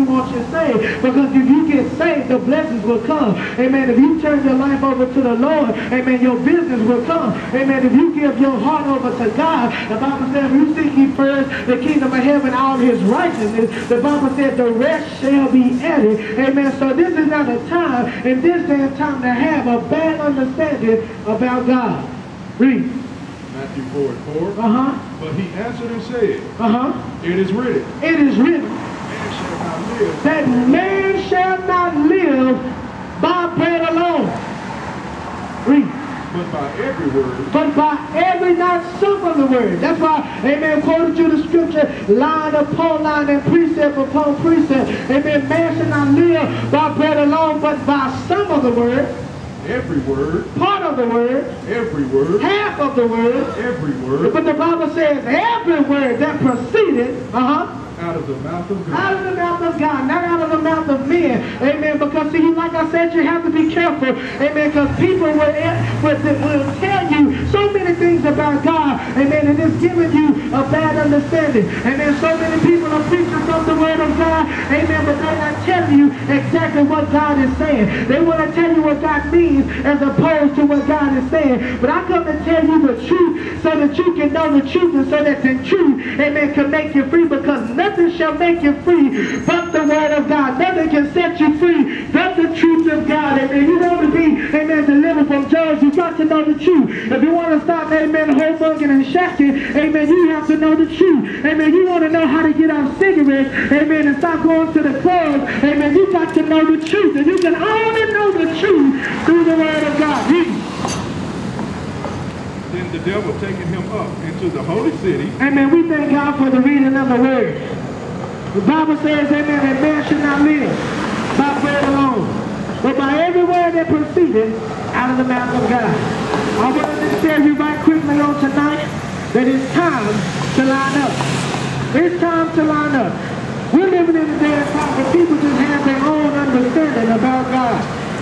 wants you saved. Because if you get saved, the blessings will come. Amen. If you turn your life over to the Lord, amen, your business will come. Amen. If you give your heart over to God, the Bible says, if you seek ye first the kingdom of heaven, all his righteousness, the Bible said the rest shall be added. Amen. So this is not a time, in this day and time, to have a bad understanding about God. Read. Matthew 4:4. But he answered and said, It is written. It is written. Man shall not live. That man shall not live by bread alone. Read. But by every word. But by every, not some of the word. That's why, amen, according to the scripture, line upon line and precept upon precept. Amen. Man shall not live by bread alone, but by some of the word. Every word. Part of the word. Every word. Half of the word. Every word. But the Bible says every word that proceeded, out of the mouth of God. Out of the mouth of God, not out of the mouth of men. Amen. Because see, like I said, you have to be careful. Amen. Because people will tell you so many things about God. Amen. And it's giving you a bad understanding. Amen. So many people are preaching from the word of God. Amen. But they're not telling you exactly what God is saying. They want to tell you what God means as opposed to what God is saying. But I come to tell you the truth so that you can know the truth, and so that the truth, amen, can make you free. Because nothing shall make you free but the word of God. Nothing can set you free but the truth of God. Amen. You want to be, amen, delivered from drugs, you got to know the truth. If you want to stop, amen, homebugging and shacking, amen, you have to know the truth. Amen. You want to know how to get off cigarettes, amen, and stop going to the club, amen, you got to know the truth. And you can only know the truth through the word of God. Then the devil taking him up into the holy city. Amen. We thank God for the reading of the word. The Bible says, amen, that man should not live by bread alone, but by every word that proceeded out of the mouth of God. I want to tell you right quickly on tonight that it's time to line up. It's time to line up. We're living in a day and time where people just have their own understanding about God.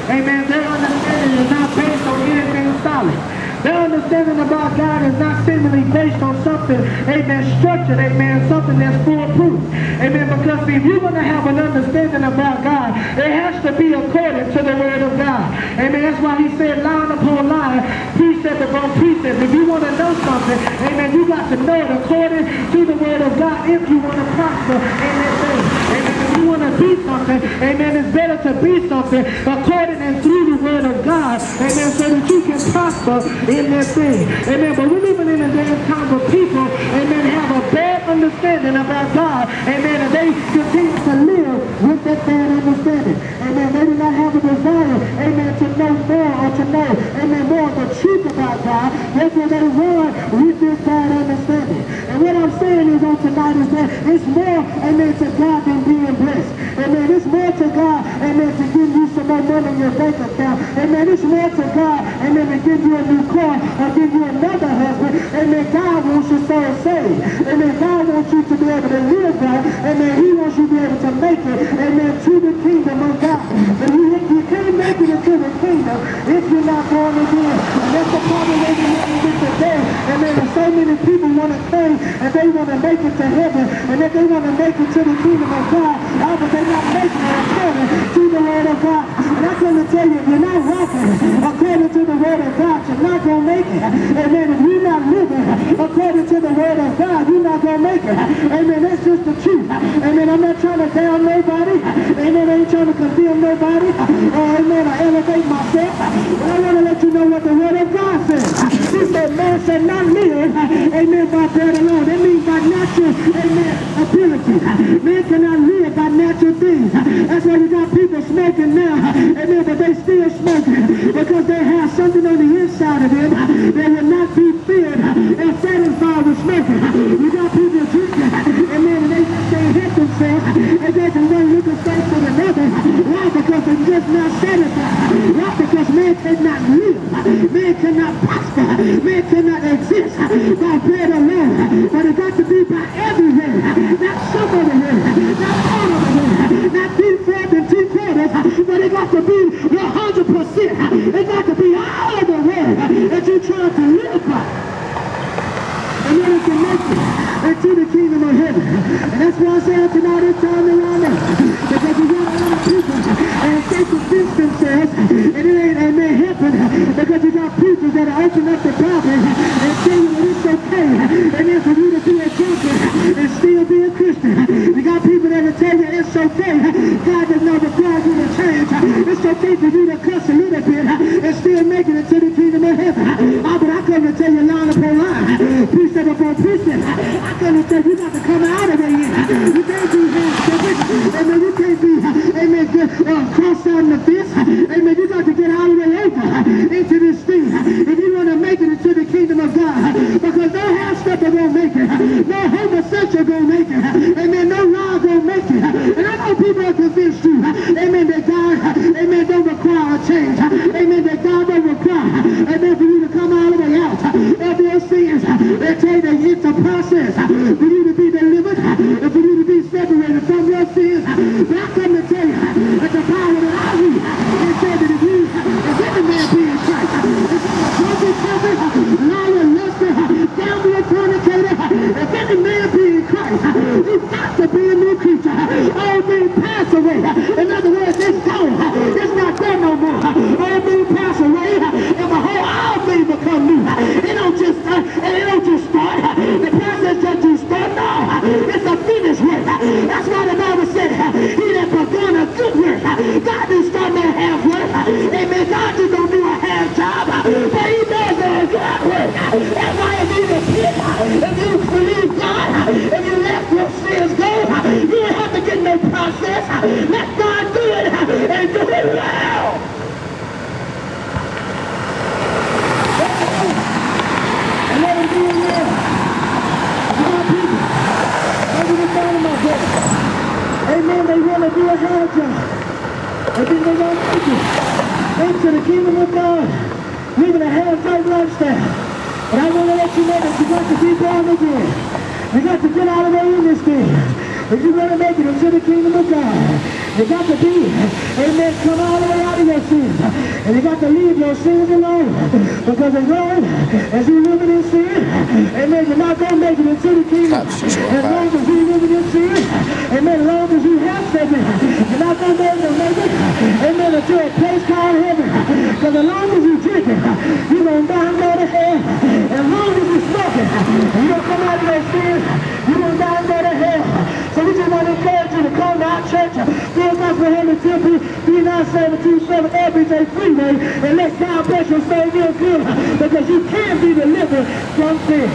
Amen. Their understanding is not based on anything solid. Their understanding about God is not seemingly based on something, amen, structured, amen, something that's foolproof. Amen, because if you're going to have an understanding about God, it has to be according to the word of God. Amen, that's why he said line upon line, precept upon precept. If you want to know something, amen, you got to know it according to the word of God if you want to prosper in that thing. Amen, if you want to be something, amen, it's better to be something according and through the word of God, amen, so that you can prosper in that thing. Amen. But we're living in a day and time where people, amen, have a bad understanding about God. Amen. And they continue to live with that bad understanding. Amen. They do not have a desire, amen, to know more or to know, amen, more of the truth about God. Therefore, they run with this bad understanding. And what I'm saying is on tonight is that it's more, amen, to God than being blessed. Amen. It's more to God, amen, to give you some more money in your bank account. Amen. It's more to God, amen, to give you a new car or give you another husband. Amen. God wants your soul saved. Amen. God wants you to be able to live right. Amen. He wants you to be able to make it, amen, to the kingdom of God. But you can't make it into the kingdom if you're not born again. And that's the problem we're living with today. Amen. And so many people want to claim and they want to make it to heaven and that they want to make it to the kingdom of God. But they're not making it according to the word of God. And I come to tell you, if you're not walking according to the word of God, you're not going to make it. Amen. If you're not living according to the word of God, you're not going to make it. Amen. That's just the truth. Amen. I'm not trying to down nobody. Amen. I ain't trying to condemn nobody. Amen. I elevate myself. But I want to let you know what the word of God says. He said, man shall not live, amen, by bread alone. That means by natural, amen, ability. Man cannot live by natural things. That's why you got people smoking now. Amen. But they still smoking because they have something on the inside of them. They will not be filled and satisfied with smoking. You got people drinking, amen, and they hit themselves, and they can one look and say to another. Why? Because they're just not satisfied. Why? Because man cannot live. Man cannot prosper. Man cannot exist by bread alone. But it got to be by every word. Not some of the word. Not all of the word. Not 3/4 and 3/4. But it got to be 100%. It got to be all of the word that you're trying to live by. And then it can make it into the kingdom of heaven. And that's why I say tonight it's time to line up. you it's okay. God does not require you to change. It's okay for you to cuss a little bit and still make it into the kingdom of heaven. But I come to tell you line upon line, precept upon precept. I come to tell you got to come out of the way in. You can't be half-stepping. Amen. You can't be, amen, cross out in the fist. Amen. You got to get all the way over into this thing. If you want to make it into the kingdom of God, because no half-stepper gonna make it. No homosexual gonna make it. Amen. No lie gonna make it. And I know people are convinced you. Amen. That God, amen, don't require a change. Amen. That God don't require, amen, for you to come all the way out of your sins. They tell you that it's a process for you to be delivered and for you to be separated from your sins. But I come to tell you that the power that I read, it said that if any man be in Christ, if he's a drunken, liar, luster, gambler, fornicator, if any man be in Christ, you've got to be a new creature. All things pass away. In other words, it's gone. It's not there no more. All things pass away, and behold, all things become new. It don't just start. The process that you start now, it's a finished work. That's why the Bible said, he that begun a good work, God didn't start no half work. Amen. God just don't do a half job, but he does a good work. That's why if you repent, if you believe God, if you let your sins go, you don't have to get no process. Let God do it and do it well. And let him do it well. My people, over the bottom of my brother. Amen. They want to do a hard job. And then they don't make it into the kingdom of God, living a half-type lifestyle. But I want to let you know that you got to be born again. You got to get out of the way in this thing. If you want to make it into the kingdom of God, you got to be, amen, come all the way out of your sins. And you got to leave your sins alone. Because as long as you're living in sin, amen, you're not going to make it into the kingdom. As long as you're living in sin, amen, as long as you have something, you're not going to be able to make it, amen, into a place called heaven. Because as long as you're drinking, you're going to die and go to hell. As long as you're smoking, you don't come out of your sins, you're going to die and go to hell. So we just want to encourage you to come to our church, Full Gospel Heaven Temple, 39727 LBJ Freeway, and let God bless your soul real good, because you can be delivered from sin.